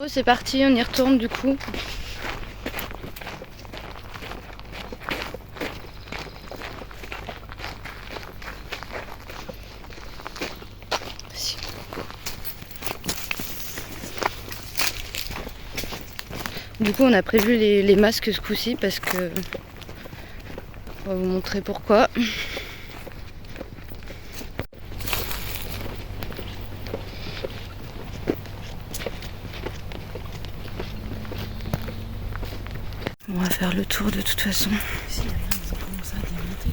Oh, c'est parti, on y retourne du coup. Du coup, on a prévu les masques ce coup-ci parce que on va vous montrer pourquoi. On va faire le tour de toute façon. Si, regarde, ça commence à démonter.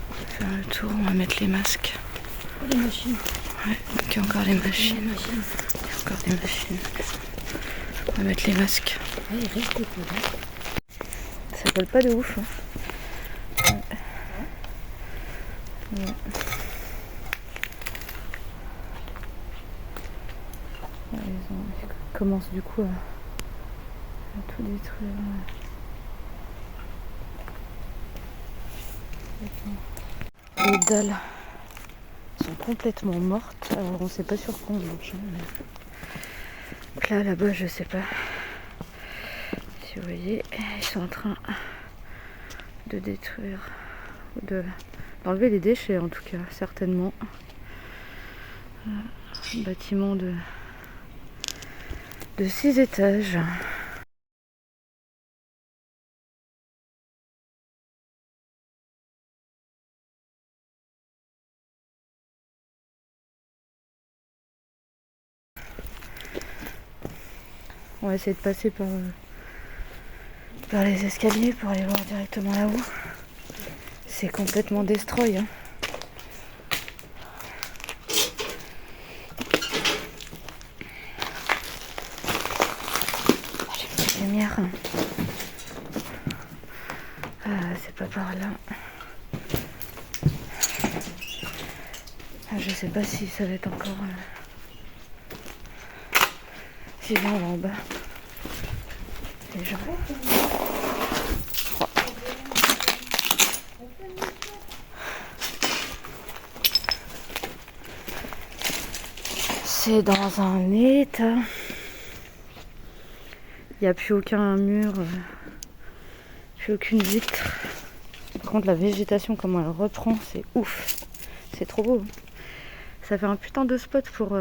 On va faire le tour, on va mettre les masques. Oh, les machines. Ouais, donc il y a encore les machines. Il y a encore des machines. On va mettre les masques. Ouais, il reste des poudres. Ça vole pas de ouf. Hein. Ouais. Ouais. Ils commencent du coup à tout détruire. Les dalles sont complètement mortes. Alors on sait pas sur quoi on marche. Donc là-bas, je sais pas. Si vous voyez, ils sont en train de détruire, d'enlever les déchets en tout cas, certainement. Un bâtiment de 6 étages. On va essayer de passer par les escaliers pour aller voir directement là-haut. C'est complètement destroy. Hein. J'ai une petite lumière. C'est pas par là. Je sais pas si ça va être encore... Si là on va en bas. Déjà. C'est dans un état. Il n'y a plus aucun mur, plus aucune vitre. Par contre la végétation, comment elle reprend, c'est ouf. C'est trop beau. Ça fait un putain de spot pour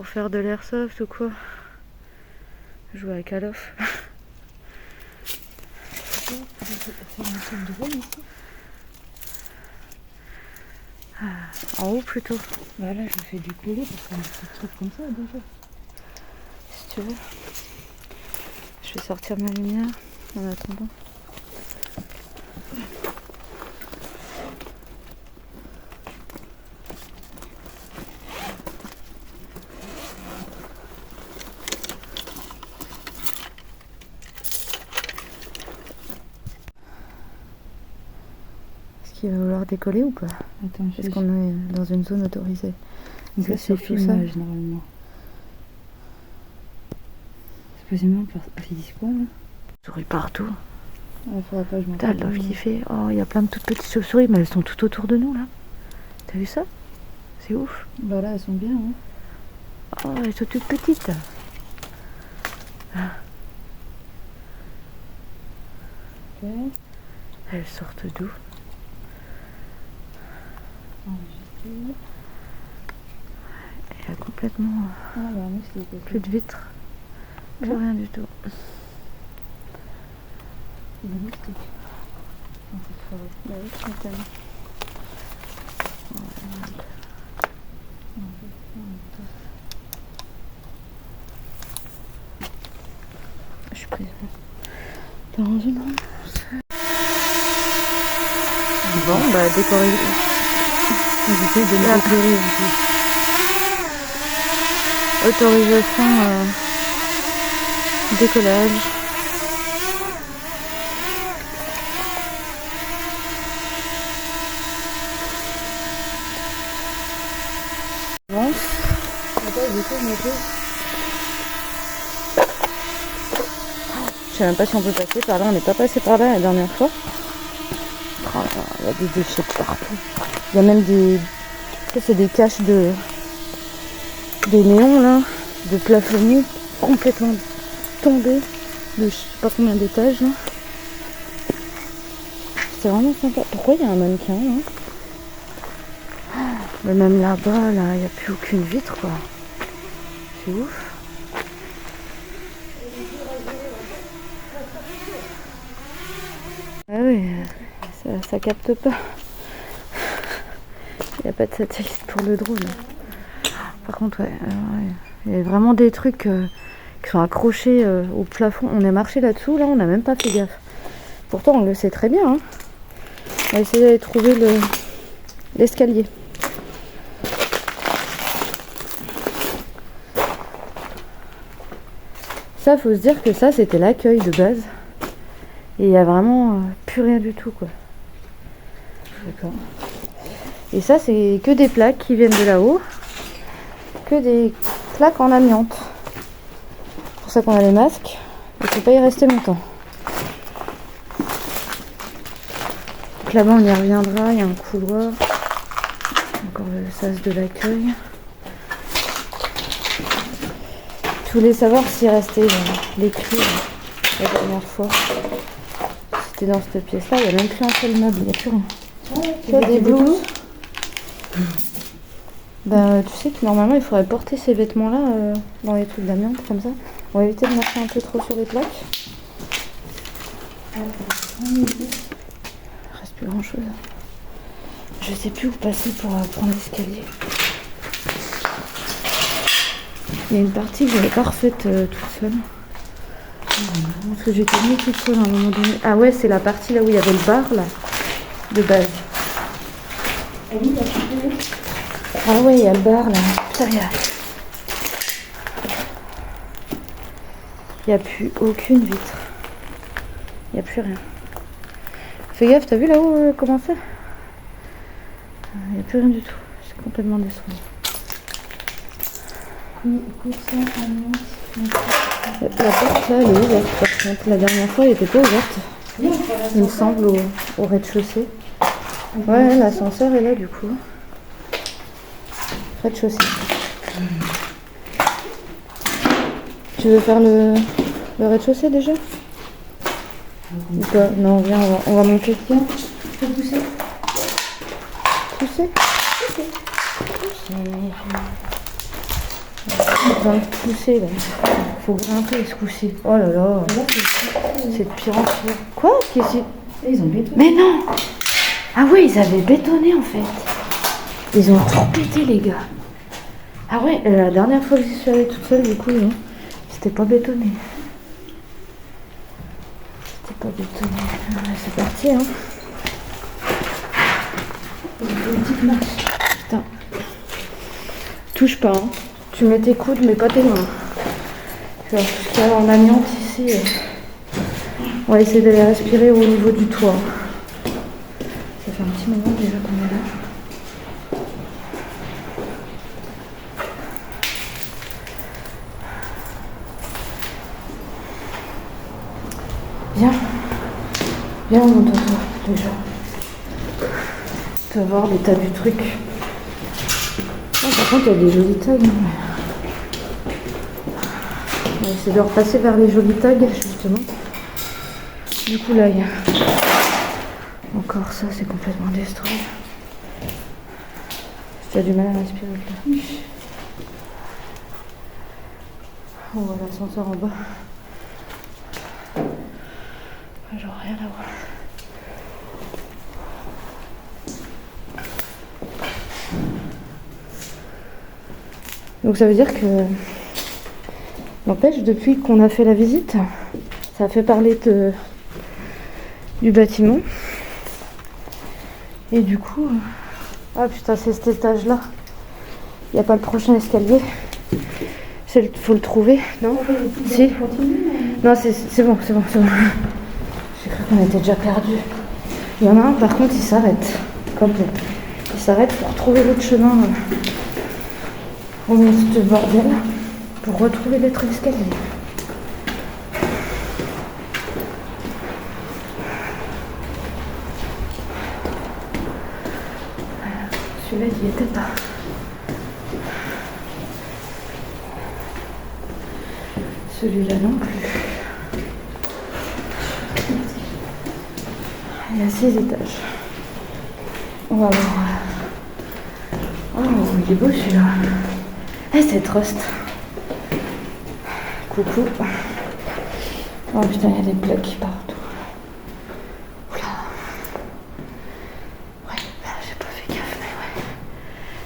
faire de l'airsoft ou quoi. Jouer à Call of. C'est une salle de vol ici. En haut plutôt. Bah là, je fais du coller pour faire un petit truc comme ça déjà. Si tu veux. Je vais sortir ma lumière en attendant. Est-ce qu'il va vouloir décoller ou pas? Attends, Est-ce qu'on est dans une zone autorisée? Donc là, c'est le filmage normalement. Supposément, ils disent quoi là? Souris partout. Il faudra pas que je m'en Putain, elles doivent kiffer. Oh, il y a plein de toutes petites chauves-souris, mais elles sont tout autour de nous là. T'as vu ça? C'est ouf. Bah là, elles sont bien. Hein. Oh, elles sont toutes petites. Ok. Elles sortent d'où? Il y a complètement Ah bah nous c'est plus de vitres. Plus rien du tout. C'est des moustiques. Dans cette forêt. Bah oui, tu m'étonnes. Je suis prise dans une romance. Bon, bah décorer. J'essaie de me décorer un peu. Autorisation décollage. Avance. Attends, je tourne un peu. Je sais même pas si on peut passer par là. On n'est pas passé par là la dernière fois. Oh, il y a des déchets partout. Il y a même des... Ça c'est des caches de des néons là, de plafonniers complètement tombés de je sais pas combien d'étages là. C'est vraiment sympa. Pourquoi il y a un mannequin là? Mais même là-bas, là, il n'y a plus aucune vitre quoi. C'est ouf. Ah oui, ça capte pas. Il n'y a pas de satellite pour le drone. Par contre, ouais, il y a vraiment des trucs qui sont accrochés au plafond. On est marché là-dessous, là, on n'a même pas fait gaffe. Pourtant, on le sait très bien. Hein. On va essayer d'aller trouver l'escalier. Ça, faut se dire que ça, c'était l'accueil de base. Et il n'y a vraiment plus rien du tout, quoi. D'accord. Et ça, c'est que des plaques qui viennent de là-haut. Que des plaques en amiante. C'est pour ça qu'on a les masques. Il ne faut pas y rester longtemps. Donc là-bas, on y reviendra. Il y a un couloir. Encore le sas de l'accueil. Je voulais savoir s'il restait l'écrit la dernière fois. C'était dans cette pièce-là. Il n'y a même plus un seul meuble. Il n'y a plus rien. Il y a des blouses. Bah, tu sais que normalement il faudrait porter ces vêtements là dans les trucs d'amiante comme ça. On va éviter de marcher un peu trop sur les plaques. Il reste plus grand chose. Je sais plus où passer pour prendre l'escalier. Il y a une partie que j'avais pas refaite toute seule. Parce que j'étais venue toute seule à un moment donné. Ah ouais, c'est la partie là où il y avait le bar là de base. Ah ouais, il y a le bar là. Putain, il n'y a plus aucune vitre. Il n'y a plus rien. Fais gaffe, t'as vu là-haut comment c'est? Il n'y a plus rien du tout. C'est complètement détruit. La porte là, elle est ouverte par contre. La dernière fois, elle n'était pas ouverte. Il me semble au rez-de-chaussée. Ouais, l'ascenseur est là du coup. Rez-de-chaussée. Tu veux faire le rez-de-chaussée déjà? Ou pas? Non, viens, on va monter. Viens, je peux pousser. Pousser? On va pousser là. Faut grimper ce coup-ci. Oh là là. C'est de pire en pire. Quoi? Qu'est-ce que c'est? Ils ont bétonné. Mais non! Ah ouais, ils avaient bétonné en fait. Ils ont tout pété les gars. Ah ouais, la dernière fois que j'y suis allée toute seule, du coup, non, c'était pas bétonné. C'était pas bétonné. Ah, c'est parti, hein. Une petite marche. Putain. Touche pas, hein. Tu mets tes coudes, mais pas tes mains. Tout ce qu'il y a en amiante ici, on va essayer d'aller respirer au niveau du toit. Ça fait un petit moment déjà qu'on est là. Viens, on monte toi déjà. Tu vas voir l'état du truc. Oh, par contre, il y a des jolis tags. On va essayer de repasser vers les jolis tags, justement. Du coup, là, il y a encore ça, c'est complètement détruit. Tu as du mal à respirer là. On voit l'ascenseur en bas. Genre rien à voir. Donc ça veut dire que, n'empêche, depuis qu'on a fait la visite, ça a fait parler du bâtiment. Et du coup, ah putain, c'est cet étage-là. Il n'y a pas le prochain escalier. Faut le trouver, non? Si. Non, c'est bon. J'ai cru qu'on était déjà perdu. Il y en a un, par contre, il s'arrête. Complet. Il s'arrête pour trouver l'autre chemin. Au milieu de ce bordel. Pour retrouver l'autre escalier. Celui-là, il n'y était pas. Celui-là non plus. Il y a 6 étages. On va voir. Oh, il est beau celui-là. Eh, c'est Trust. Coucou. Oh putain, il y a des plaques partout. Oula. Ouais, j'ai pas fait gaffe, mais ouais.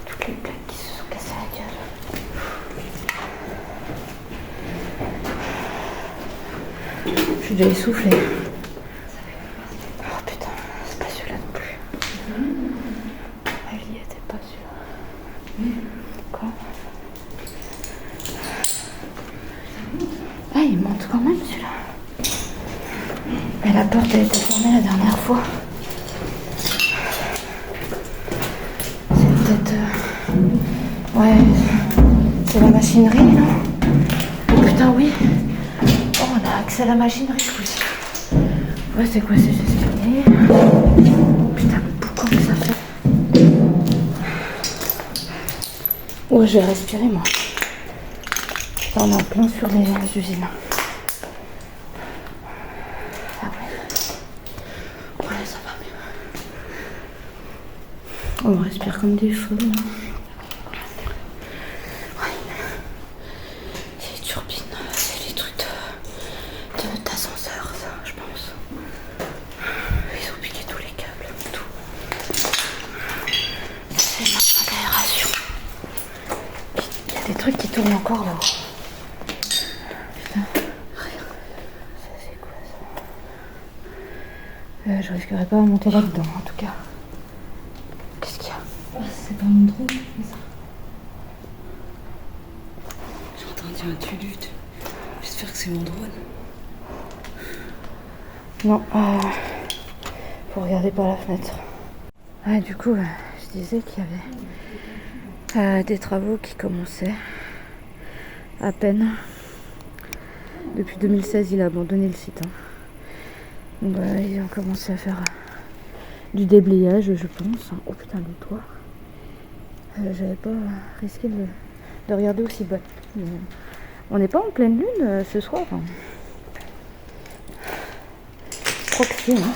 Toutes les plaques qui se sont cassées la gueule. Je suis déjà essoufflée. Oh putain, c'est pas celui-là non plus. Elle y était pas celui-là. Quoi? Ah, il monte quand même celui-là. Mais la porte a été fermée la dernière fois. C'est peut-être... Ouais, c'est la machinerie, non? Oh putain, oui. Oh, on a accès à la machinerie, ce coup-ci. Ouais, c'est quoi ces escaliers? Putain, le boucan que ça fait. Oh, je vais respirer, moi. Putain, on est en plein sur les usines. Ah ouais. Ouais, ça va mieux. On respire comme des fous, là. Ouais. C'est les turbines, c'est les trucs d'ascenseur, ça, je pense. Ils ont piqué tous les câbles, tout. C'est une machine d'aération. Il y a des trucs qui tournent encore là-haut. Putain, rien. Ça, c'est quoi ça? Je risquerais pas à monter là-dedans, en tout cas. Qu'est-ce qu'il y a? C'est pas mon drone, mais ça. J'ai entendu un tulude. J'espère que c'est mon drone. Non, faut regarder par la fenêtre. Ah, du coup, je disais qu'il y avait des travaux qui commençaient à peine. Depuis 2016, il a abandonné le site. Hein. Donc, ils ont commencé à faire du déblayage, je pense. Oh putain, le toit. J'avais pas risqué de regarder aussi bas. On n'est pas en pleine lune ce soir. Hein. Je crois que si, hein.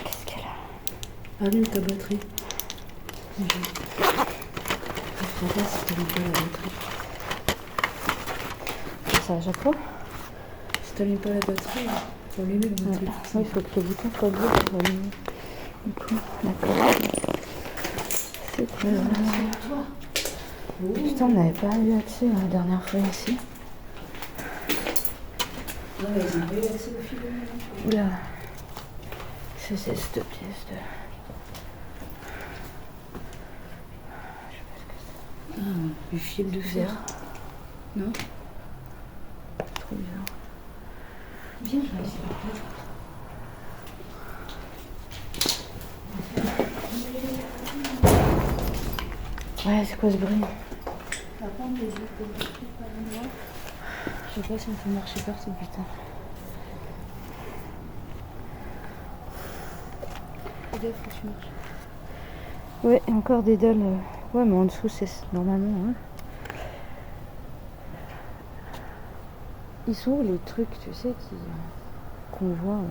Qu'est-ce qu'elle a? Allume ta batterie. Je ferai pas si t'allumes pas la batterie. Ça à chaque fois? Si t'allumes pas la batterie, faut allumer la batterie. Oui, il faut que le bouton soit bleu pour allumer. Du coup, d'accord. C'est que... Putain, on n'avait pas eu accès la dernière fois ici. Non, mais ils ont pas eu accès au fil. Oula. C'est cette pièce de... Je sais pas ce que c'est. Ah, du fil de fer. Non? Trop bizarre. Viens, je vais essayer de faire. Ouais, c'est quoi ce bruit? Par contre, les yeux peuvent marcher par endroit. Je sais pas si on peut marcher partout, putain. Fais gaffe, faut que tu marches. Ouais, et encore des dalles. Ouais, mais en dessous, c'est normalement. Hein. Ils sont où les trucs, tu sais, qu'on voit,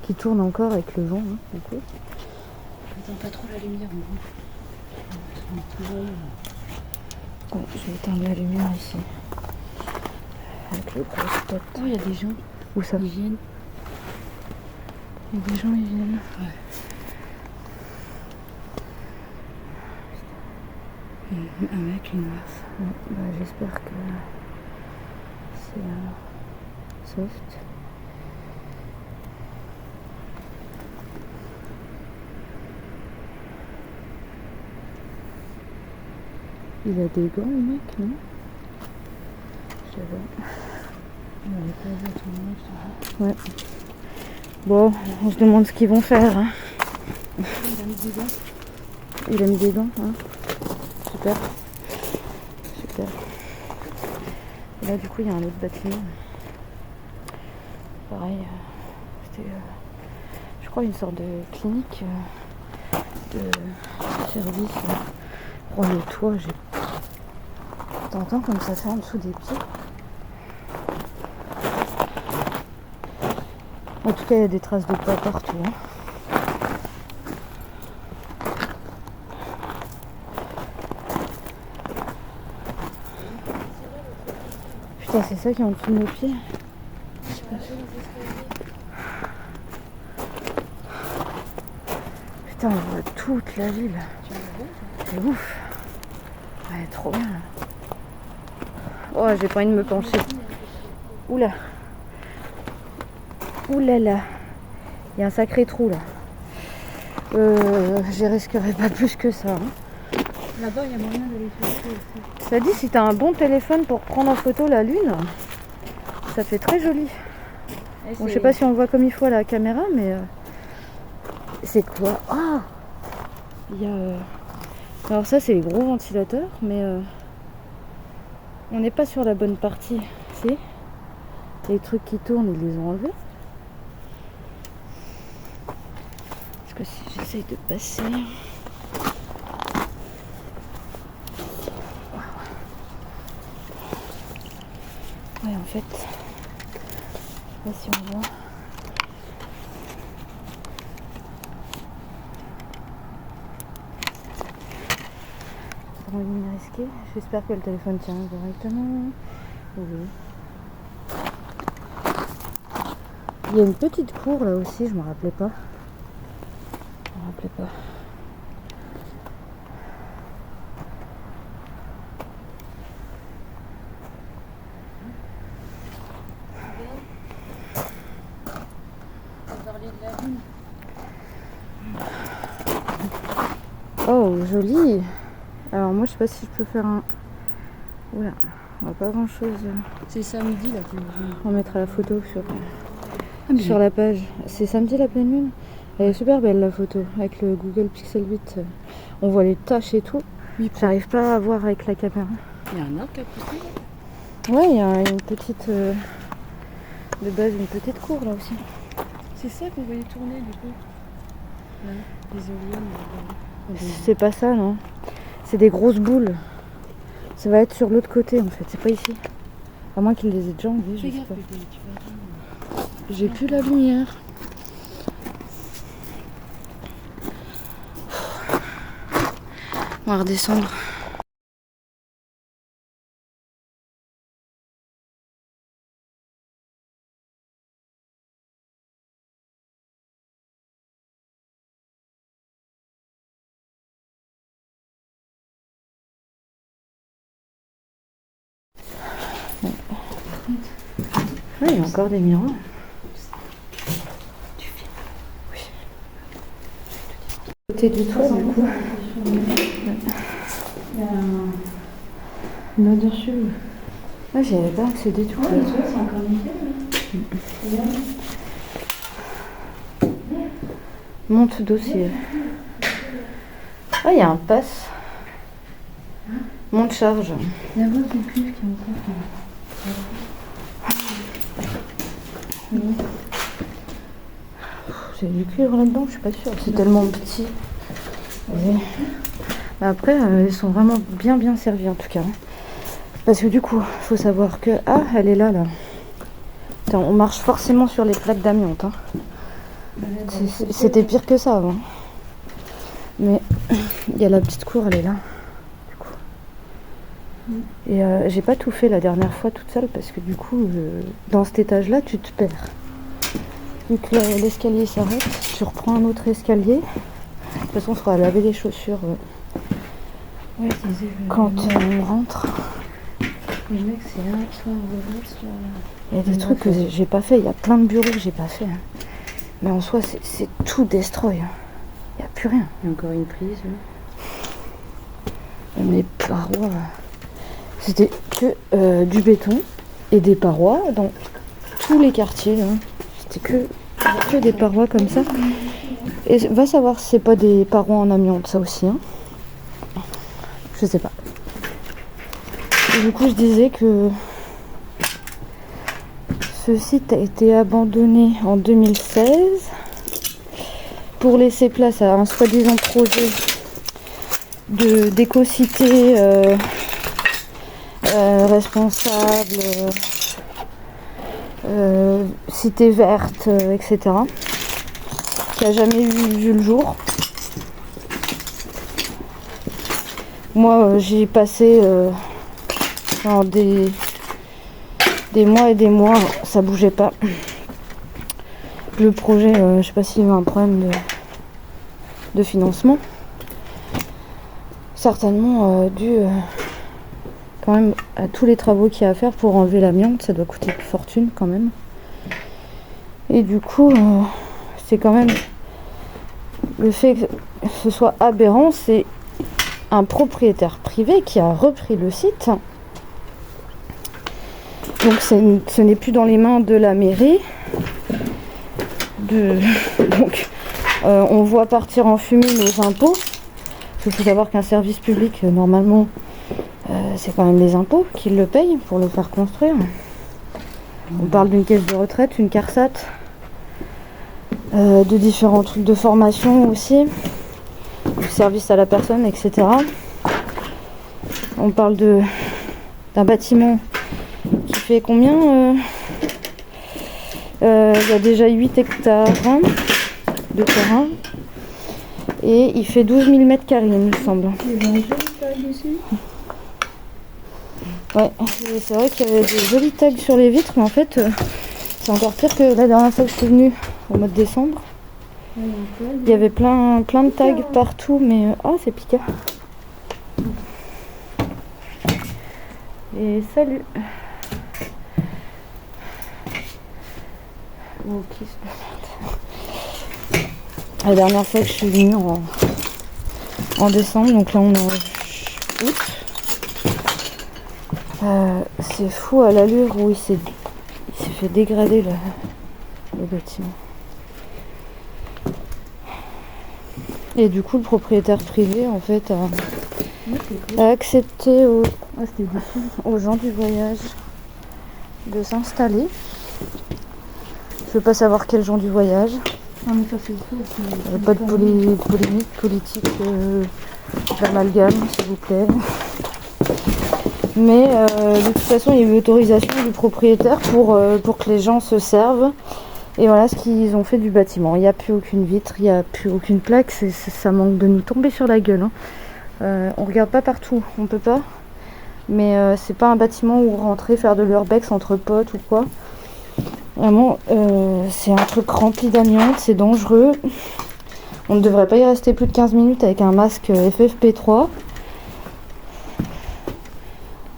qui tournent encore avec le vent, hein, du coup. Attends pas trop la lumière, en gros. Ouais, je vais éteindre la lumière ici. Avec le gros spot. Oh, il y a des gens. Où ça? Ils viennent. Il y a des gens, ils viennent. Ouais. Un mec, une meuf. Ouais, bah, j'espère que c'est soft. Il a des gants, le mec, non? Je sais pas. On avait pas vu tout le monde, je te Ouais. Bon, on se demande ce qu'ils vont faire. Hein. dis. Il a mis des gants. Il a mis des gants, hein. Super. Super. Et là, du coup, il y a un autre bâtiment. Pareil, c'était, je crois, une sorte de clinique de service. Oh, le toit, t'entends comme ça fait en dessous des pieds. En tout cas, il y a des traces de pas partout. Hein. Putain, c'est ça qui est en dessous de nos pieds. Je sais pas. Putain, on voit toute la ville. C'est ouf. Ouais, trop bien là. Oh, j'ai pas envie de me pencher. Oula. Oulala. Il y a un sacré trou là. Je risquerai pas plus que ça. Hein. Là-bas, il y a moyen d'aller chercher aussi. Ça dit, si t'as un bon téléphone pour prendre en photo la lune, ça fait très joli. Bon, je sais pas si on voit comme il faut à la caméra, mais c'est quoi? Ah, il y a. Alors ça, c'est les gros ventilateurs, mais on n'est pas sur la bonne partie. C'est les trucs qui tournent, ils les ont enlevés. Parce que si j'essaye de passer. Ouais, en fait, je sais pas si on voit. Pas envie de m'y risquer. J'espère que le téléphone tient correctement. Oui. Il y a une petite cour là aussi, je me rappelais pas. Je me rappelais pas. Oh, joli. Alors moi je sais pas si je peux faire un... Oula, on voit pas grand chose. C'est samedi là. On mettra la photo sur la page. C'est samedi la pleine lune. Elle est super belle la photo avec le Google Pixel 8. On voit les taches et tout. J'arrive pas à voir avec la caméra. Il y a un arc à côté là. Ouais, il y a une petite... de base, une petite cour là aussi. C'est ça qu'on voyait tourner du coup. Là, les éoliennes. C'est pas ça, non. C'est des grosses boules. Ça va être sur l'autre côté en fait, c'est pas ici. À moins qu'il les ait déjà enlevés, je sais pas. J'ai plus la lumière. On va redescendre. Ouais, il y a encore des miroirs. Côté du toit, du coup. Il y a une odeur chelou. Ouais, j'y avais pas accédé tout. Ouais, mais tu vois, c'est encore nickel. Monte dossier. Ah, il y a un pass. Monte charge. La voix qui cuve qui est encore. J'ai du cuivre là-dedans, je suis pas sûre. C'est tellement petit. Et... Après, ils sont vraiment bien servis en tout cas. Parce que du coup, il faut savoir que... Ah, elle est là. Attends, on marche forcément sur les plaques d'amiante. Hein. C'était pire que ça avant. Mais il y a la petite cour, elle est là. Du coup. Et j'ai pas tout fait la dernière fois toute seule parce que du coup, dans cet étage-là, tu te perds. Vu que l'escalier s'arrête, tu reprends un autre escalier. De toute façon, il faudra laver les chaussures quand on rentre. Le mec, c'est là, soit on soit... Il y a des trucs que j'ai pas fait. Il y a plein de bureaux que j'ai pas fait. Hein. Mais en soi, c'est tout destroy. Hein. Il n'y a plus rien. Il y a encore une prise. Même les parois. C'était que du béton et des parois dans tous les quartiers. Hein. C'était que des parois comme ça. Et va savoir si c'est pas des parois en amiante, ça aussi. Hein. Je sais pas. Et du coup, je disais que ce site a été abandonné en 2016 pour laisser place à un soi-disant projet d'éco-cité responsable, cité verte, etc. Qui a jamais vu le jour. Moi, j'y ai passé genre des mois et des mois, ça bougeait pas. Le projet, je sais pas s'il y avait un problème de financement. Certainement dû quand même à tous les travaux qu'il y a à faire pour enlever l'amiante, ça doit coûter une fortune quand même. Et du coup, c'est quand même le fait que ce soit aberrant, c'est un propriétaire privé qui a repris le site. Donc ce n'est plus dans les mains de la mairie. Donc on voit partir en fumée nos impôts. Il faut savoir qu'un service public, normalement, c'est quand même les impôts qui le payent pour le faire construire. On parle d'une caisse de retraite, une CARSAT, de différents trucs de formation aussi, du service à la personne, etc. On parle d'un bâtiment qui fait combien il y a déjà 8 hectares de terrain et il fait 12 000 mètres carrés, il me semble. Ouais, c'est vrai qu'il y avait des jolis tags sur les vitres, mais en fait, c'est encore pire que la dernière fois que je suis venue au mois de décembre. Il y avait plein de tags partout, mais oh, c'est piquant. Et salut. Ok, la dernière fois que je suis venue en décembre, donc là on est en août. C'est fou à l'allure où il s'est fait dégrader le bâtiment. Et du coup le propriétaire privé en fait a accepté aux gens du voyage de s'installer. Je veux pas savoir quel gens du voyage. Non, mais ça, c'est Pas de polémique politique, d'amalgame, s'il vous plaît. Mais de toute façon, il y a eu l'autorisation du propriétaire pour que les gens se servent. Et voilà ce qu'ils ont fait du bâtiment. Il n'y a plus aucune vitre, il n'y a plus aucune plaque. Ça manque de nous tomber sur la gueule. On regarde pas partout, on peut pas. Mais c'est pas un bâtiment où rentrer, faire de l'urbex entre potes ou quoi. Vraiment, c'est un truc rempli d'amiante, c'est dangereux. On ne devrait pas y rester plus de 15 minutes avec un masque FFP3.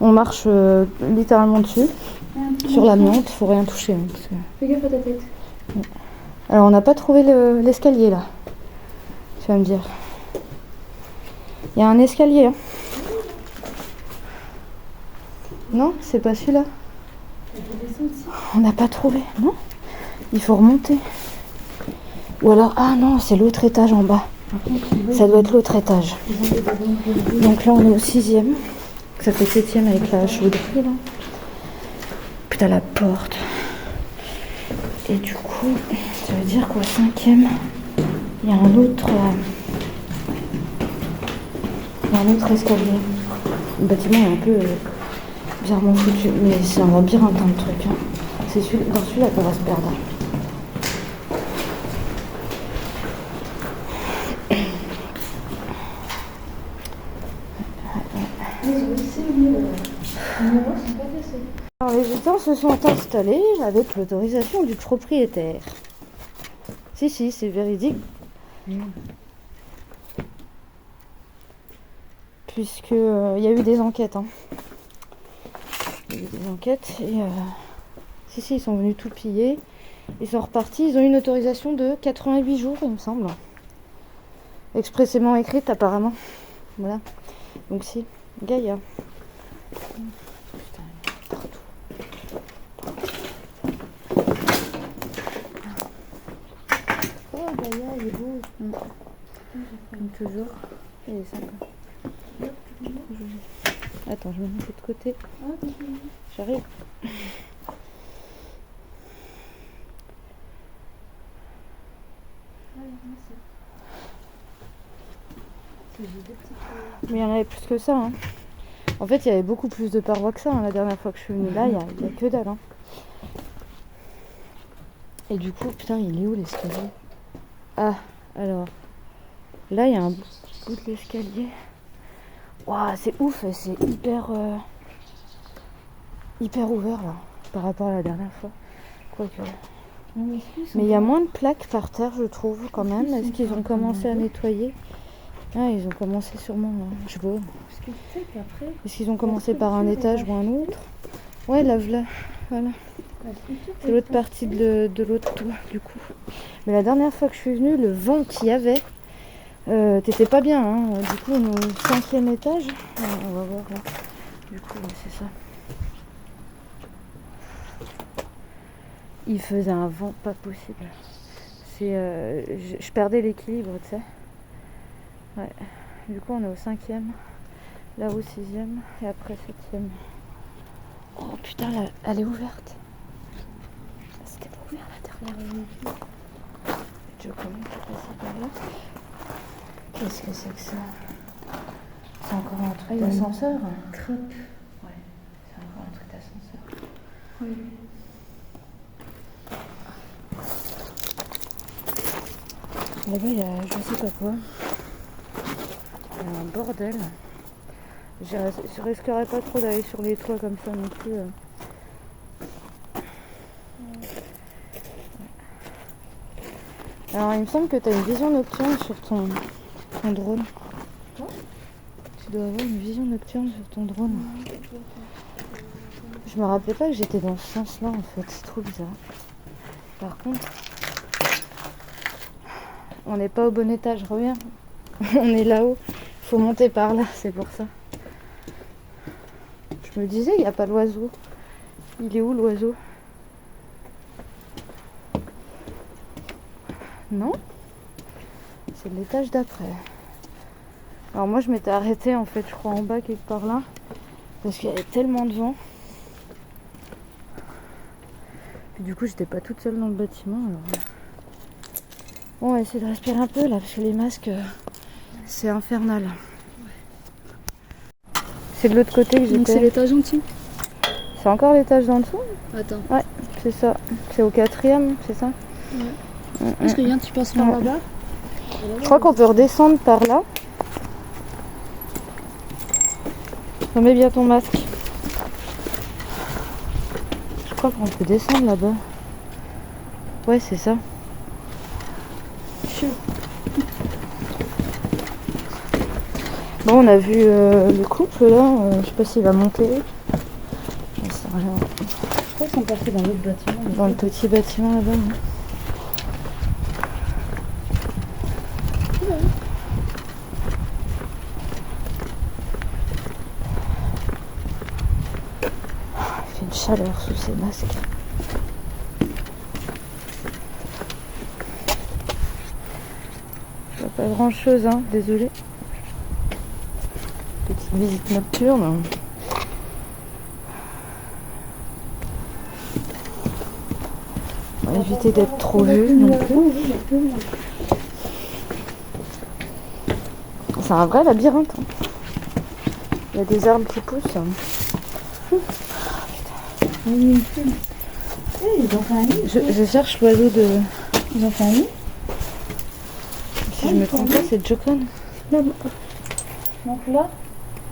On marche littéralement dessus, sur l'amiante, faut rien toucher. Hein, parce que... Fais gaffe à ta tête. Alors on n'a pas trouvé l'escalier là, tu vas me dire. Il y a un escalier. Hein. Non, c'est pas celui-là. On n'a pas trouvé, non? Il faut remonter. Ou alors, ah non, c'est l'autre étage en bas. Ça doit être l'autre étage. Donc là, on est au 6e. Ça fait 7e avec la chauderie, là. Putain, la porte. Et du coup, ça veut dire qu'au 5e, il y a un autre escalier. Le bâtiment est un peu bizarrement foutu, mais c'est un labyrinthe, le truc. Hein. C'est dans celui-là qu'on va se perdre. Alors les habitants se sont installés avec l'autorisation du propriétaire. Si, c'est véridique. Puisque il y a eu des enquêtes. Hein. Il y a eu des enquêtes et si, ils sont venus tout piller. Ils sont repartis. Ils ont eu une autorisation de 88 jours, il me semble. Expressément écrite, apparemment. Voilà. Donc si, Gaïa. Putain, partout. Oh, Gaïa, il est beau. Comme toujours. Il est sympa. Attends, je me mets de l'autre côté. J'arrive. J'ai des petites. Mais il y en avait plus que ça. Hein. En fait, il y avait beaucoup plus de parois que ça hein, la dernière fois que je suis venue. Là, il y a que dalle. Hein. Et du coup, putain, il est où l'escalier? Ah, alors. Là, il y a un bout de l'escalier. Waouh, c'est ouf, c'est hyper ouvert là, par rapport à la dernière fois. Quoique. Mais il y a moins de plaques par terre, je trouve, quand même. Est-ce qu'ils ont commencé à nettoyer? Ah, ils ont commencé sûrement, je sais pas. Parce que tu sais qu'après. Est-ce qu'ils ont commencé par un étage ou un autre? Ouais, là, voilà. C'est l'autre partie de l'autre toit, du coup. Mais la dernière fois que je suis venue, le vent qu'il y avait, t'étais pas bien, hein. Du coup, on est au 5e étage. On va voir là. Du coup, c'est ça. Il faisait un vent pas possible. Je perdais l'équilibre, tu sais. Ouais. Du coup, on est au 5e, là au 6e et après 7e. Oh putain, là, elle est ouverte. C'était pas ouvert la dernière. Je commence à passer par là. Qu'est-ce que c'est que ça? C'est encore un truc d'ascenseur? Crap. Ouais, c'est encore un truc d'ascenseur. Oui. Là-bas, il y a je sais pas quoi. Il y a un bordel. Je risquerais pas trop d'aller sur les toits comme ça non plus. Alors, il me semble que tu as une vision nocturne sur ton drone. Quoi? Tu dois avoir une vision nocturne sur ton drone. Je me rappelais pas que j'étais dans ce sens-là en fait. C'est trop bizarre. Par contre, on n'est pas au bon étage. Reviens. On est là-haut. Faut monter par là, c'est pour ça. Je me disais, il n'y a pas l'oiseau. Il est où l'oiseau? Non? C'est l'étage d'après. Alors moi je m'étais arrêtée en fait, je crois en bas quelque part là. Parce qu'il y avait tellement de vent. Puis du coup j'étais pas toute seule dans le bâtiment. Alors... Bon, on va essayer de respirer un peu là, parce que les masques, c'est infernal. C'est de l'autre côté que j'étais. Donc c'est l'étage en dessous? C'est encore l'étage d'en dessous? Attends. Ouais, c'est ça. C'est au 4e, c'est ça? Ouais. Est-ce que viens, tu passes par là-bas? Je crois qu'on peut redescendre par là. Remets bien ton masque. Je crois qu'on peut descendre là-bas. Ouais, c'est ça. Bon, on a vu le couple là. Je sais pas s'il va monter. J'en sais rien. Je crois qu'ils sont passés dans l'autre bâtiment. Dans le petit bâtiment là-bas. Hein. Il fait une chaleur sous ces masques. Pas grand chose, hein, désolé. Petite visite nocturne. On va éviter d'être trop vu non plus. C'est un vrai labyrinthe. Hein. Il y a des arbres qui poussent. Je cherche l'oiseau de. Ils ont fait un nid? Si je me trompe pas, c'est Jocon. Donc là,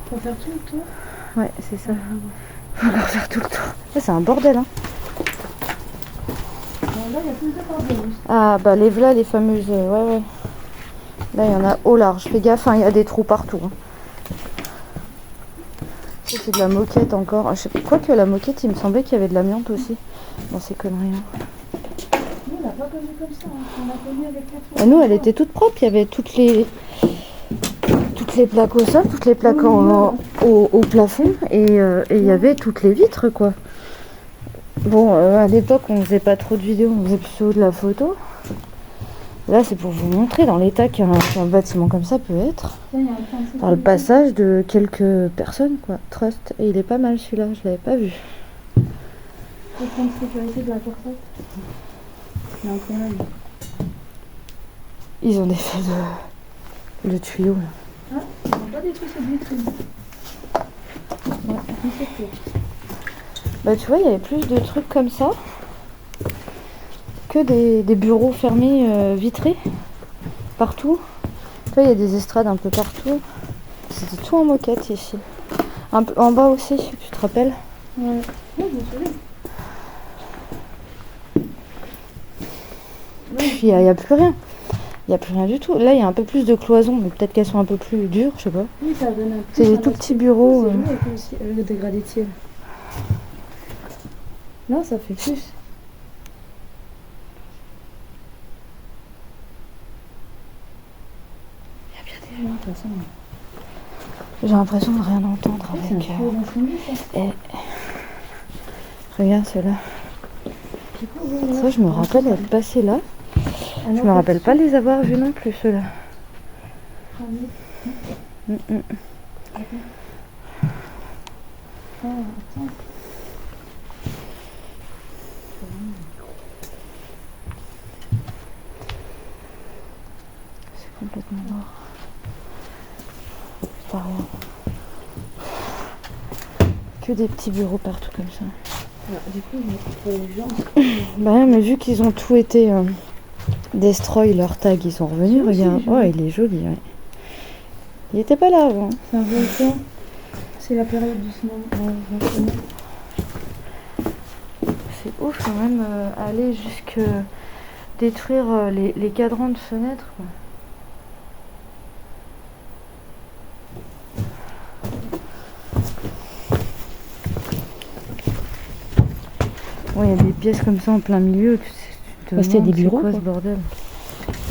faut faire tout le tour. Ouais, c'est ça. Faut encore faire tout le tour. Ouais, c'est un bordel, hein. Là, il y a plus de bordel. Ah, bah les fameuses. Ouais. Là, il y en a au large. Fais gaffe, hein, il y a des trous partout. Hein. C'est de la moquette encore. Je sais pas quoi que la moquette, il me semblait qu'il y avait de l'amiante aussi dans ces conneries. Hein. Nous, on l'a pas connue comme ça. Hein. On l'a connue avec la Et nous, elle était toute propre. Il y avait toutes les plaques au sol, toutes les plaques au plafond. Et il y avait toutes les vitres, quoi. Bon, à l'époque, on faisait pas trop de vidéos. On faisait plutôt de la photo. Là, c'est pour vous montrer dans l'état qu'un bâtiment comme ça peut être. Par le passage de quelques personnes, quoi. Trust. Et il est pas mal celui-là, je l'avais pas vu. Le point de sécurité de la porte. Non, quand même. Ils ont défait le tuyau là. Ah, ils n'ont pas détruit cette vitrine. Ouais, mais c'est cool. Bah tu vois, il y avait plus de trucs comme ça que des bureaux fermés vitrés partout. Tu vois, il y a des estrades un peu partout. C'était tout en moquette ici. Un peu en bas aussi, tu te rappelles? Ouais, je me souviens. Puis il n'y a plus rien. Il n'y a plus rien du tout. Là, il y a un peu plus de cloisons, mais peut-être qu'elles sont un peu plus dures, je sais pas. Oui, ça donne un C'est peu. des tout petits bureaux. C'est joli avec le dégradé de ciel. Là, ça fait plus. Il y a bien des gens, de toute façon. J'ai l'impression de rien entendre Ouais, c'est avec. un peu d'incendie, ça. Regarde ceux-là. Ça, je me rappelle être passée là. Ah, Je me rappelle pas les avoir vus non plus, ceux-là. Ah, attends. C'est complètement noir. Pas rien. Que des petits bureaux partout comme ça. Alors, du coup, pour les gens. Bah ouais, mais vu qu'ils ont tout été destroy leur tag, ils sont revenus, Oui, regarde. c'est joli. Ouais, il est joli, ouais. Il était pas là avant. C'est un volcan. C'est la période du tsunami. C'est ouf quand même aller jusque détruire les cadrans de fenêtres, quoi. Ouais, il y a des pièces comme ça en plein milieu. C'était des bureaux, quoi, quoi. ce bordel.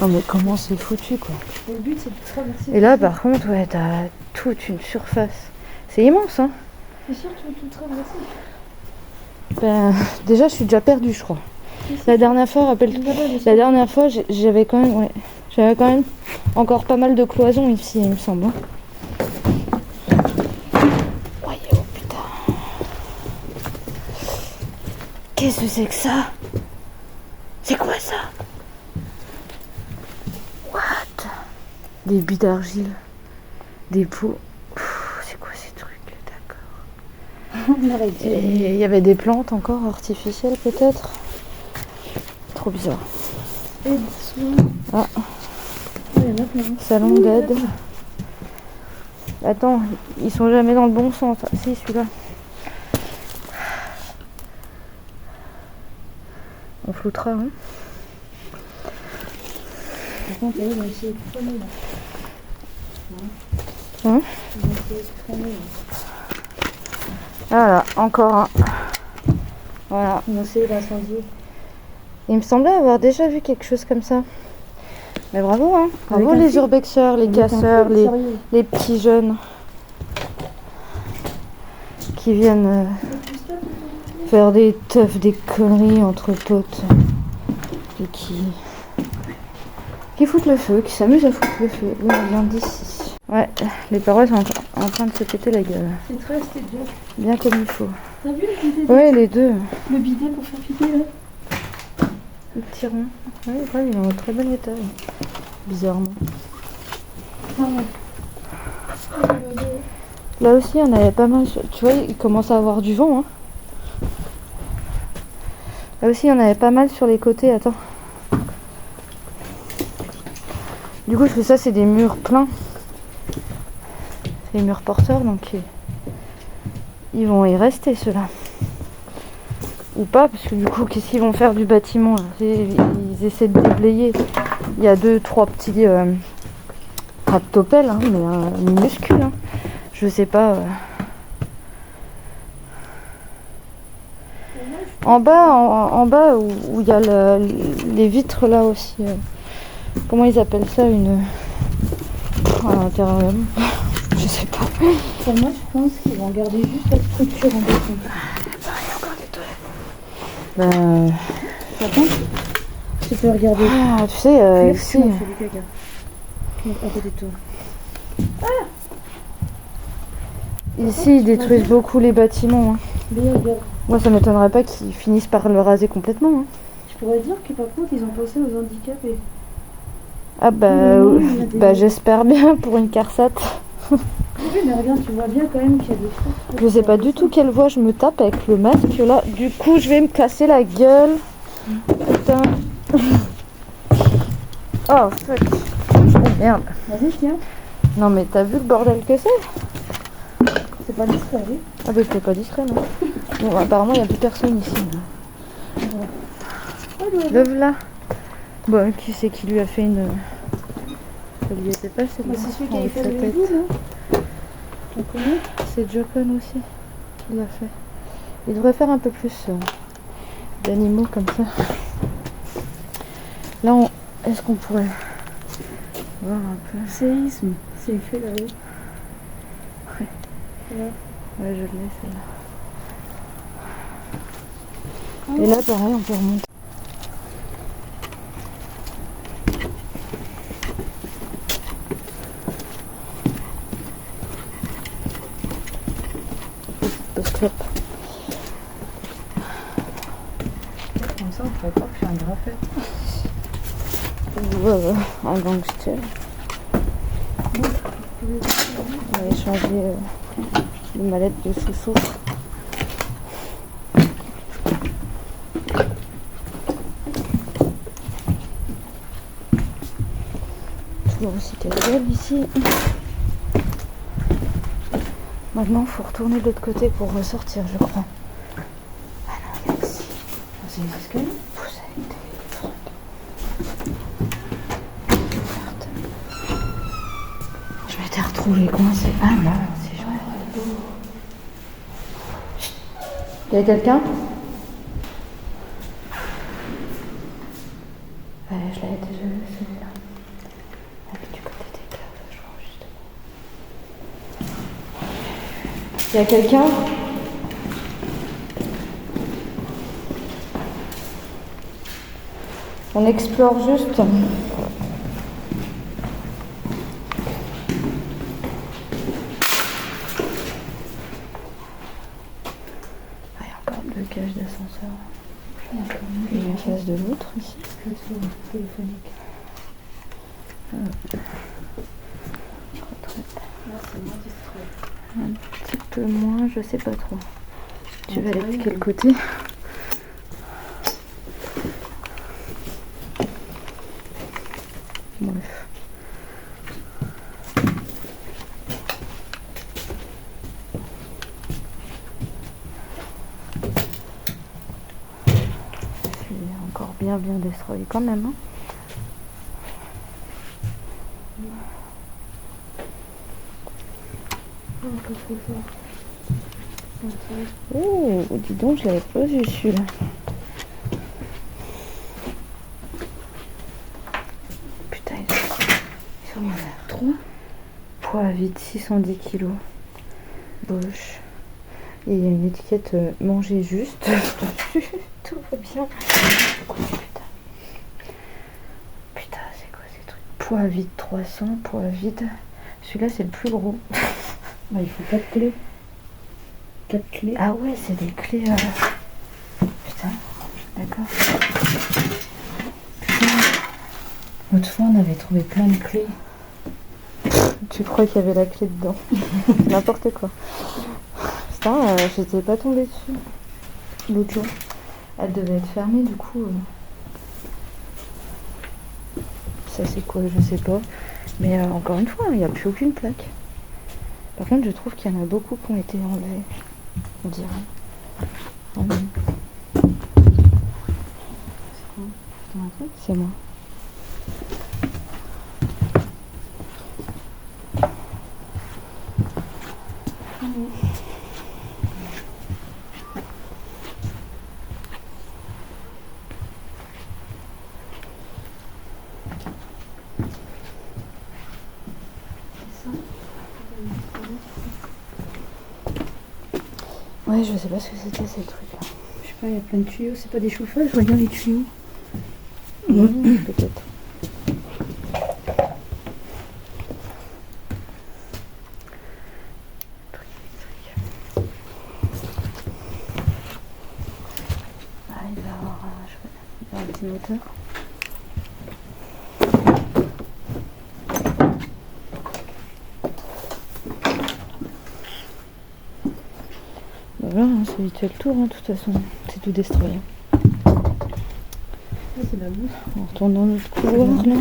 Non mais comment c'est foutu, quoi. Le but, c'est de traverser. Et là, par contre, ouais, t'as toute une surface. C'est immense, hein. C'est sûr que tu veux tout traverser. Ben, déjà, je suis déjà perdue, je crois. La dernière fois, la dernière fois, j'avais quand même, ouais, j'avais quand même encore pas mal de cloisons ici, il me semble. Hein. Ouais, oh putain. Qu'est-ce que c'est que ça? C'est quoi ça? What? Des billes d'argile, des pots. C'est quoi ces trucs? D'accord. Et il y avait des plantes encore artificielles peut-être. Trop bizarre. Ah. Il y en a plein. Salon d'aide. Attends, ils sont jamais dans le bon sens. Ah, si, celui-là. On floutera, hein. Par contre, eux, ils vont essayer de freiner, là. Hein? Ils vont essayer de freiner, là. Voilà, encore un. Voilà. Ils vont essayer d'incendier. Il me semblait avoir déjà vu quelque chose comme ça. Mais bravo, hein. Avec Bravo un les fil. urbexeurs, les Avec un casseurs, fil, sérieux. les petits jeunes qui viennent faire des teufs, des conneries entre potes et qui foutent le feu, qui s'amusent à foutre le feu. Oui, on vient d'ici. Ouais, les parois sont en train de se péter la gueule. C'est très dur. Bien comme il faut. T'as vu le bidet? Ouais, les deux. Le bidet pour faire pipi, là? Le petit rond. Ouais, il est en très bon état. Bizarrement. Ah ouais. Là aussi, on avait pas mal. Tu vois, il commence à avoir du vent. Hein. Là aussi, on avait pas mal sur les côtés. Attends. Du coup, ça, c'est des murs pleins. C'est des murs porteurs, donc ils vont y rester, ceux-là. Ou pas, parce que du coup, qu'est-ce qu'ils vont faire du bâtiment là? Ils essaient de déblayer. Il y a 2-3 petits tractopelles, hein, mais minuscules. Hein. Je sais pas. En bas où il y a les vitres là aussi. Comment ils appellent ça, une à l'intérieur. Je sais pas. Pour moi, je pense qu'ils vont garder juste la structure en béton. Il y a encore des toilettes. Par contre, tu peux regarder. Ah, tu sais, ici. C'est du caca. À côté de toi. Ici, ils détruisent beaucoup les bâtiments. Hein. Mais regarde. Moi, ça m'étonnerait pas qu'ils finissent par le raser complètement. Hein. Je pourrais dire que par contre, ils ont pensé aux handicapés. Ah bah, Non, il y a des- bah j'espère bien pour une CARSAT. Oui, mais regarde, tu vois bien quand même qu'il y a des choses. Je sais pas du tout quelle voix je me tape avec le masque là. Du coup, je vais me casser la gueule. Putain. Oh fuck. Oh merde. Vas-y, tiens. Non mais t'as vu le bordel que c'est? C'est pas discret, oui. Ah bah c'est pas discret non. Bon apparemment il y a plus personne ici. Lève là. Bon qui c'est qui lui a fait une... Ça lui était pas cette Bah, c'est celui qui avec avait fait sa le tête. hibou, non? Tu connais? C'est Jokon aussi qui l'a fait. Il devrait faire un peu plus d'animaux comme ça. Là est-ce qu'on pourrait voir un peu? Séisme. C'est écrit là-haut. Ouais. Là. Ouais, je l'ai celle-là. Et là, pareil, on peut remonter. Stop. Comme ça, on pourrait pas faire un graffet. Un gangster. On va échanger les mallettes de sous-sous. Toujours aussi casual ici. Maintenant, il faut retourner de l'autre côté pour ressortir, je crois. Ah non, il y a ici. C'est une escalier. Vous avez des trucs. Je m'étais retrouvée coincée. Ah là, c'est chouette. Il y a quelqu'un? Ouais, je l'avais déjà vu celui-là. Ah, mais du côté des caves, je crois, justement. Il y a quelqu'un? On explore juste. Ah, il y a encore deux cages d'ascenseur. Et en face de l'autre ici. Plateforme téléphonique. Retraite. Là, c'est moins distrait. Un petit peu moins, je sais pas trop. Tu vas aller de quel oui. côté? Bref. C'est encore bien destroyé quand même. Hein. Oh, dis donc, je l'avais pas vu celui-là. Putain, ils sont ouverts. 3. Poids vide, 610 kg. Boche. Et il y a une étiquette manger juste dessus. Tout va bien. Putain. Putain, c'est quoi ces trucs? Poids vide 300, poids vide. Celui-là, c'est le plus gros. Bah, il faut 4 clés. 4 clés. Ah ouais, c'est des clés. Putain, d'accord. L'autre fois, on avait trouvé plein de clés. Tu crois qu'il y avait la clé dedans? C'est n'importe quoi. Putain, j'étais pas tombée dessus l'autre jour. Elle devait être fermée du coup. Ça c'est quoi? Je sais pas. Mais encore une fois, il n'y a plus aucune plaque. Par contre, je trouve qu'il y en a beaucoup qui ont été enlevés. On dirait. Ah oui. C'est moi. Ouais, je sais pas ce que c'était ces trucs-là. Je sais pas, il y a plein de tuyaux. C'est pas des chauffages, regarde les tuyaux. Peut-être. Ah, il va y avoir un petit moteur. fait vite fait le tour, hein, de toute façon. C'est tout destroyé. C'est la boue. On retourne dans notre couloir là.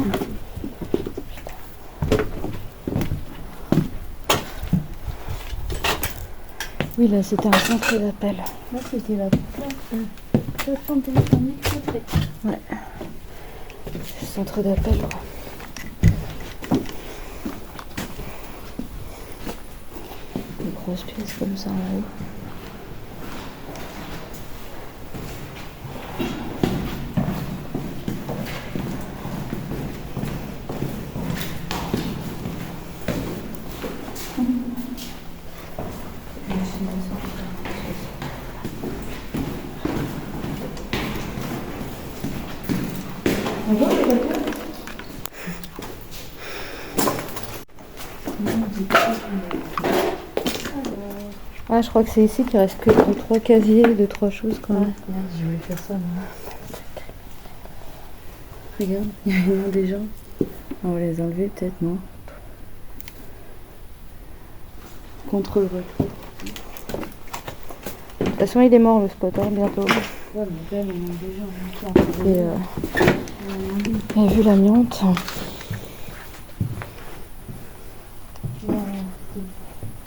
Oui, là c'était un centre d'appel. Là c'était la plateforme téléphonique. Ouais. Centre d'appel quoi. Des grosses pièces comme ça en haut. Ah, je crois que c'est ici qu'il reste que 2-3 casiers, 2-3 choses quand même. Merde, je voulais faire ça, moi. Regarde, il y a les noms des gens. On va les enlever peut-être, non? Contre le retrait. De toute façon, il est mort le spot, hein, bientôt. Ouais, mais là, il y en a des gens. Et vu l'amiante.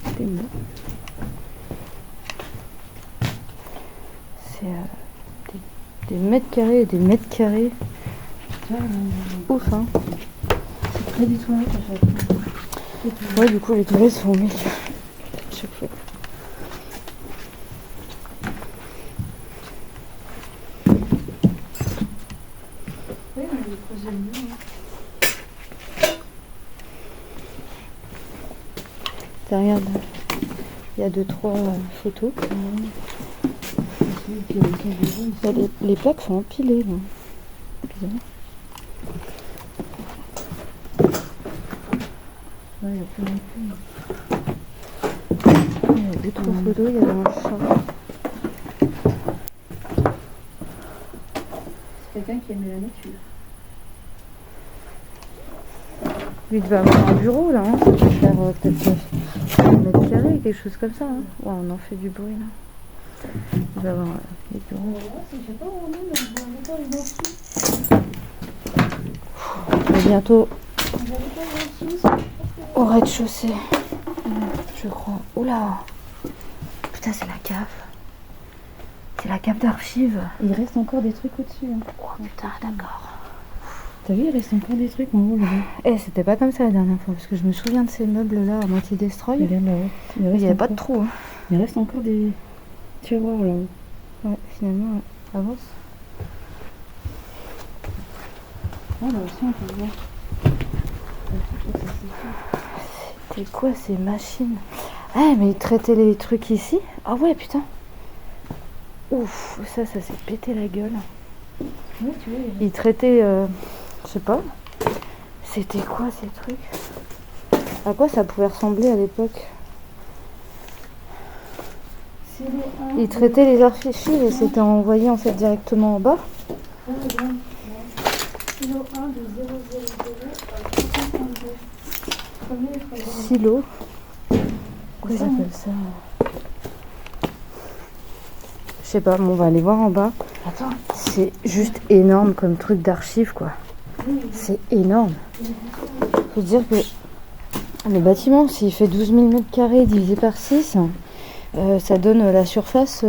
C'est beau. C'est des mètres carrés et des mètres carrés. Ouf, hein. C'est très des toilettes à chaque fois. Ouais, du coup, les toilettes sont au milieu. Chaque fois. Oui, on a des projets mieux. Ça, regarde, il y a 2-3 photos. Les plaques sont empilées. Là. Bizarre. Ouais, il y a plein de Il y a 2-3 photos, il y a un chat. C'est quelqu'un qui aime la nature. Lui devait avoir un bureau là, hein. Ça peut faire peut-être 1 mètre carré, quelque chose comme ça. Hein. Ouais, on en fait du bruit là. Il devait avoir des bureaux. Je sais pas où on est, mais je vois encore les dents. On est bientôt J'avais pas les dents. au rez-de-chaussée. Je crois. Oula! Putain, c'est la cave. C'est la cave d'archives. Il reste encore des trucs au-dessus. Hein. Oh putain, d'accord. T'as vu, il reste encore des trucs en haut là. Eh, c'était pas comme ça la dernière fois, parce que je me souviens de ces meubles-là à moitié destroy. Regarde là-haut. Il n'y avait pas de trou. Hein. Il reste encore des tiroirs là-haut. Ouais, finalement, ouais. Avance. Ah là aussi on peut voir. C'était quoi ces machines? Ah, mais ils traitaient les trucs ici? Ah ouais, putain. Ouf, ça s'est pété la gueule. Ouais, tu vois, Ils traitaient, je sais pas. C'était quoi ces trucs? À quoi ça pouvait ressembler à l'époque? Ils traitaient les archives et c'était envoyé en fait directement en bas. Kilo 1 de 000 à 332. Silo. Pourquoi ils appellent ça? Je sais pas, bon, on va aller voir en bas. Attends. C'est juste énorme comme truc d'archives quoi. C'est énorme. Faut dire que le bâtiment, s'il fait 12 000 m² divisé par 6, ça donne la surface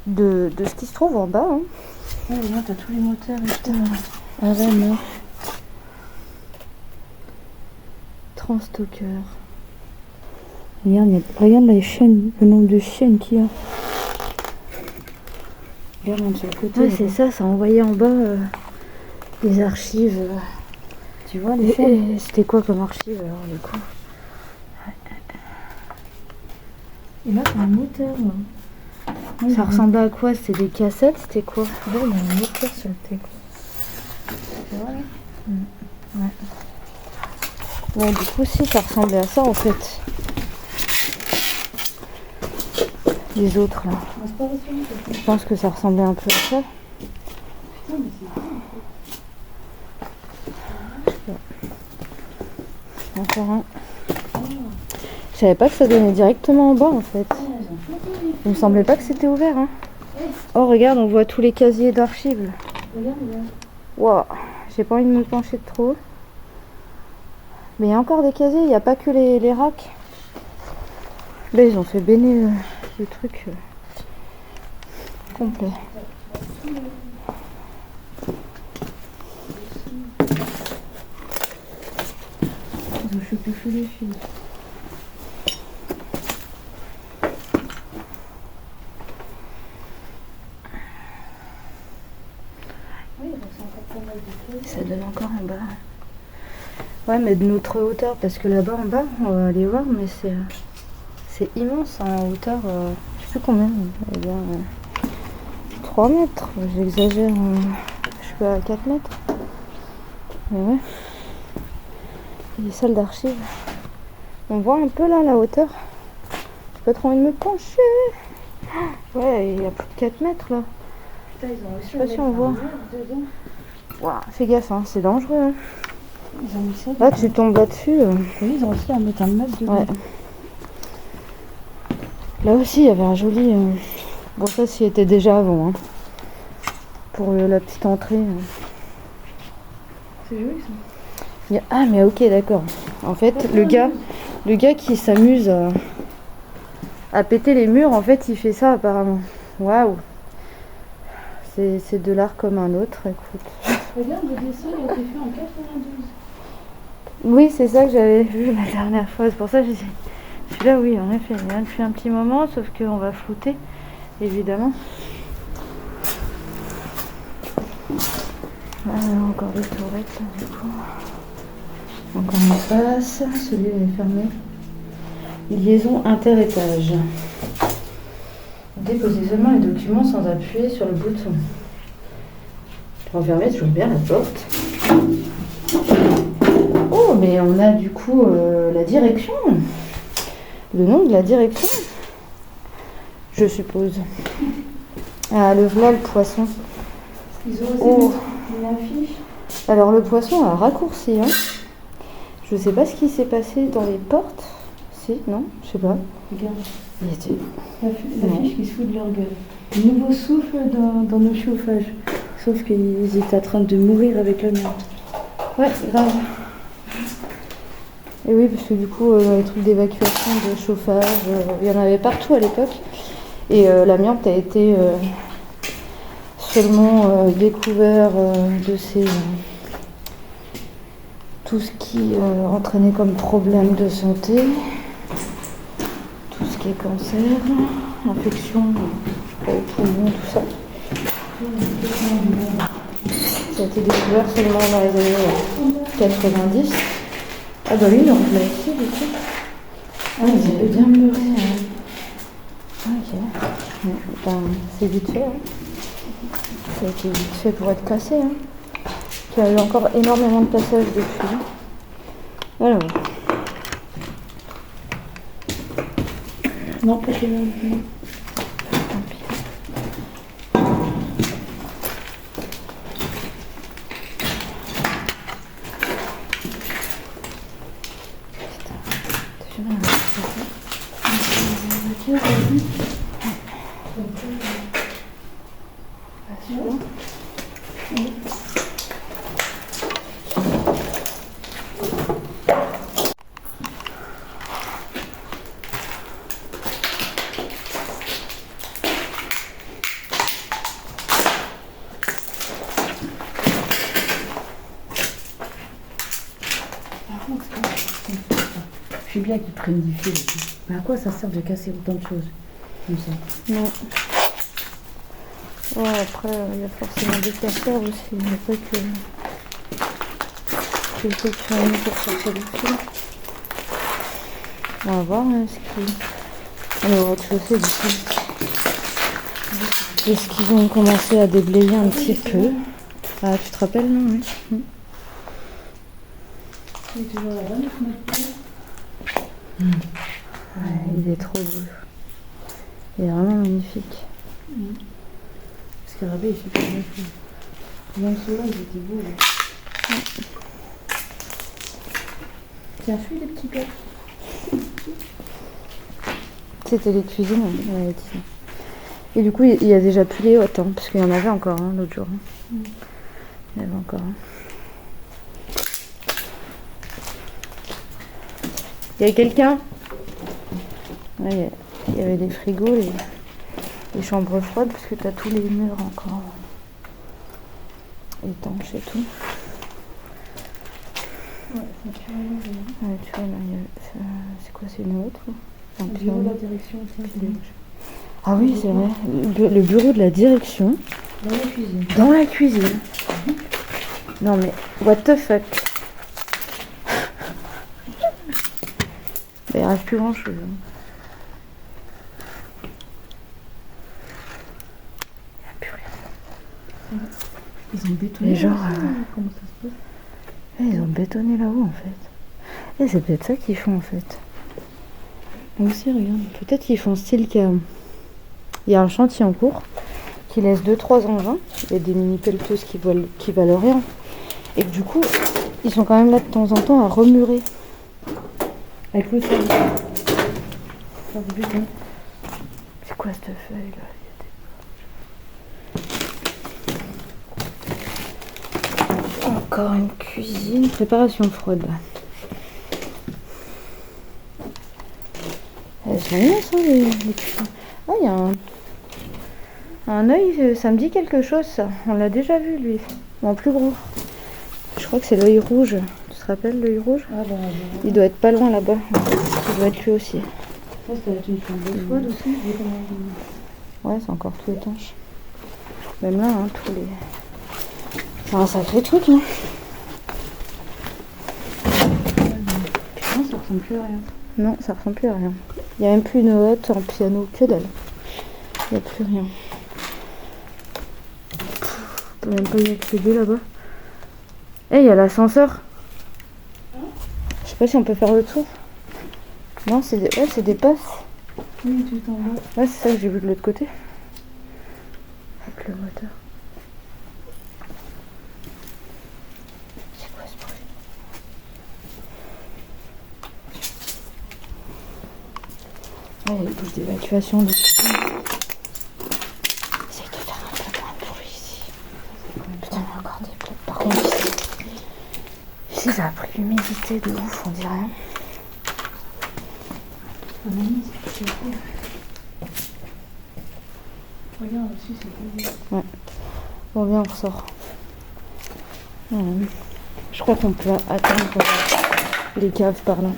de ce qui se trouve en bas. Hein. Ouais, là, t'as tous les moteurs et tout. Ah ouais, non. Transstocker. Regarde les chaînes, le nombre de chaînes qu'il y a. Regarde même sur le côté. Ouais, c'est ça, ça envoyait en bas les archives. Tu vois les chaînes. Et c'était quoi comme archive alors du coup? Et là, t'as un moteur. Là. Ouais, Ça ressemblait à quoi? C'était des cassettes? C'était quoi? Là, il y a un moteur sur le T. Tu vois là? Ouais. Ouais, du coup, si, ça ressemblait à ça en fait. Les autres là. Je pense que ça ressemblait un peu à ça. Encore un. Je savais pas que ça donnait directement en bas en fait. Il me semblait pas que c'était ouvert. Hein. Oh, regarde, on voit tous les casiers d'archives. Regarde, regarde. Waouh, j'ai pas envie de me pencher de trop. Mais il y a encore des casiers, il n'y a pas que les racks. Là, ils ont fait baigner le truc complet. Ils ont chopé tous les fils. Oui, il reste encore pas mal de choses. Ça donne encore en bas. Ouais, mais de notre hauteur, parce que là-bas en bas, on va aller voir, mais c'est immense en hauteur. Je sais plus combien. Eh bien, 3 mètres. J'exagère. Je suis à 4 mètres. Mais ouais. Les salles d'archives. On voit un peu là la hauteur. J'ai pas trop envie de me pencher. Ouais, il y a plus de 4 mètres là. Putain, ils ont aussi Je sais pas si on voit. dedans. Waouh, fais gaffe, hein, c'est dangereux. Hein. Ils ont mis ça. Là, tu tombes là-dessus. Oui, ils ont aussi à mettre un meuble dedans. Ouais. Là aussi, il y avait un joli. Bon, ça, s'y était déjà avant. Hein. Pour la petite entrée. C'est joli ça. Ah, mais ok, d'accord. En fait, le gars qui s'amuse à péter les murs, en fait, il fait ça apparemment. Waouh. C'est de l'art comme un autre, écoute. Regarde, le dessin il a été fait en 92. Oui, c'est ça que j'avais vu la dernière fois. C'est pour ça que j'ai dit. Celui-là, oui, en effet, il vient depuis un petit moment, sauf qu'on va flouter, évidemment. Encore des tourettes, là, du coup. Encore un passe, celui-là est fermé. Liaison interétage. Déposez seulement les documents sans appuyer sur le bouton. Pour enfermer toujours bien la porte. Oh, mais on a du coup la direction. Le nom de la direction, je suppose. Ah, le voilà le poisson. Ils ont aussi Oh. une affiche. Alors le poisson a raccourci. Hein. Je sais pas ce qui s'est passé dans les portes. Si, non, je sais pas. Regarde. Il était... L'affiche qui se fout de leur gueule. Nouveau souffle dans nos chauffages. Sauf qu'ils étaient en train de mourir avec le mien. Ouais, grave. Et oui, parce que du coup, les trucs d'évacuation, de chauffage, il y en avait partout à l'époque. Et l'amiante a été seulement découvert de ces... tout ce qui entraînait comme problème de santé, tout ce qui est cancer, infection au poumon, tout ça. Ça a été découvert seulement dans les années 90. Ah bah lui, il en l'a ici, du coup. Ah, ils avaient bien muré. Ok. Bon, ben, c'est vite fait. Hein. Ça a été vite fait pour être cassé. Hein. Il y a eu encore énormément de passages depuis. Voilà. Non, pas chez moi. Je sais bien qu'ils prennent du fil. Mais à quoi ça sert de casser autant de choses comme ça? Non. Ouais, après, il y a forcément des casseurs aussi. Il n'y a pas que ceux qui sont mis pour sortir du fil. On va voir hein, ce qui... On est au rez-de-chaussée du coup. Est-ce qu'ils ont commencé à déblayer un petit peu? Ah, tu te rappelles, non? Oui. Il est toujours là-bas, le fenêtre. Ouais, il est trop beau. Il est vraiment magnifique. Scarabée, il fait pas bien fait. Même ceux-là, ils étaient beaux. Là. Tiens, fuis les petits gars. c'était les cuisines, on m'avait dit ça. Et du coup, il y a déjà plus les hôtes, hein, parce qu'il y en avait encore l'autre jour. Hein. Il y en avait encore. Il y a quelqu'un? Ouais, il y avait des frigos, les chambres froides, parce que tu as tous les murs encore étanches et tout. Ouais, tu vois, là, c'est quoi, c'est une autre? le bureau de la direction. Ah oui, c'est vrai. Le bureau de la direction. Dans la cuisine. Dans la cuisine. Non mais, what the fuck. Il ne reste plus grand chose. Il n'y a plus rien. Ils ont bétonné. Et genre, comment ça se passe? ils ont bétonné là-haut en fait. Et c'est peut-être ça qu'ils font en fait. Moi aussi, regarde. Peut-être qu'ils font style qu'il y a un chantier en cours qui laisse 2-3 engins. Il y a des mini pelleteuses qui valent rien. Et que du coup, ils sont quand même là de temps en temps à remurer. Avec le sol. Faire du béton. C'est quoi cette feuille là? Encore une cuisine, préparation froide. Elles sont immenses hein, les cuisines. Ah, il y a un œil, ça me dit quelque chose ça. On l'a déjà vu lui, mais en plus gros. Je crois que c'est l'œil rouge. Tu te rappelles l'œil rouge? Ah bah, il doit être pas loin là-bas. Il doit être lui aussi. Ça, ça va être une chambre froide aussi. Ouais, c'est encore tout étanche. Même là, hein, tous les... C'est un sacré truc, hein. Putain, ça ressemble plus à rien. Non, ça ressemble plus à rien. Il n'y a même plus une hotte, un piano, que dalle. Il n'y a plus rien. On peut même pas y accéder là-bas. Eh, il y a l'ascenseur. Je sais pas si on peut faire le tour. Non, c'est des passes. Oui, tout en bas. Ouais, c'est ça que j'ai vu de l'autre côté. Avec le moteur. C'est quoi ce bruit? Ouais, il y a des bouches d'évacuation de tout. Essaye de faire un peu moins de bruit ici. Putain, il y a encore des plaques. Par contre, ici, ça a pris l'humidité de ouf, on dirait. Regarde, aussi, c'est pas Ouais. Bon, bien, on ressort. Je crois qu'on peut atteindre les caves par là.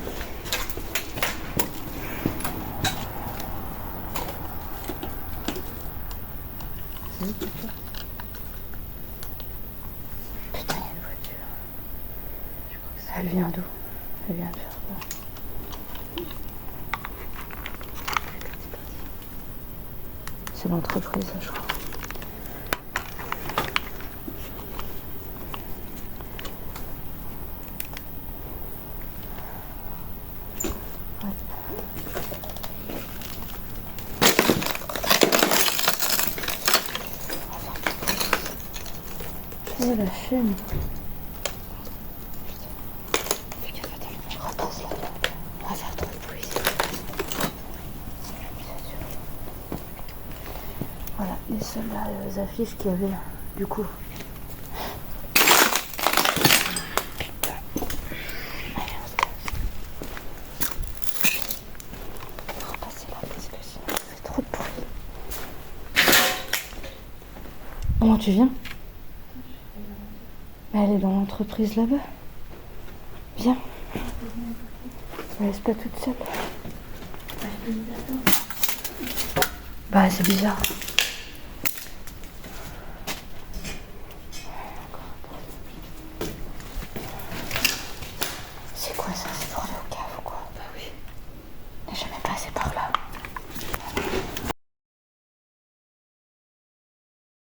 Putain, il y a une voiture. Je crois que ça... Elle vient d'où? Elle vient de faire quoi? C'est l'entreprise, je crois. Oh la chaîne. Fais gaffe, attends, repasse là. On va faire trop de bruit. Voilà, les seules affiches qu'il y avait du coup. Putain. Allez, on se casse. Repasser là parce que sinon ça fait trop de bruit. Comment tu viens? Elle est dans l'entreprise là-bas. Viens. Ne laisse pas toute seule. Bah c'est bizarre.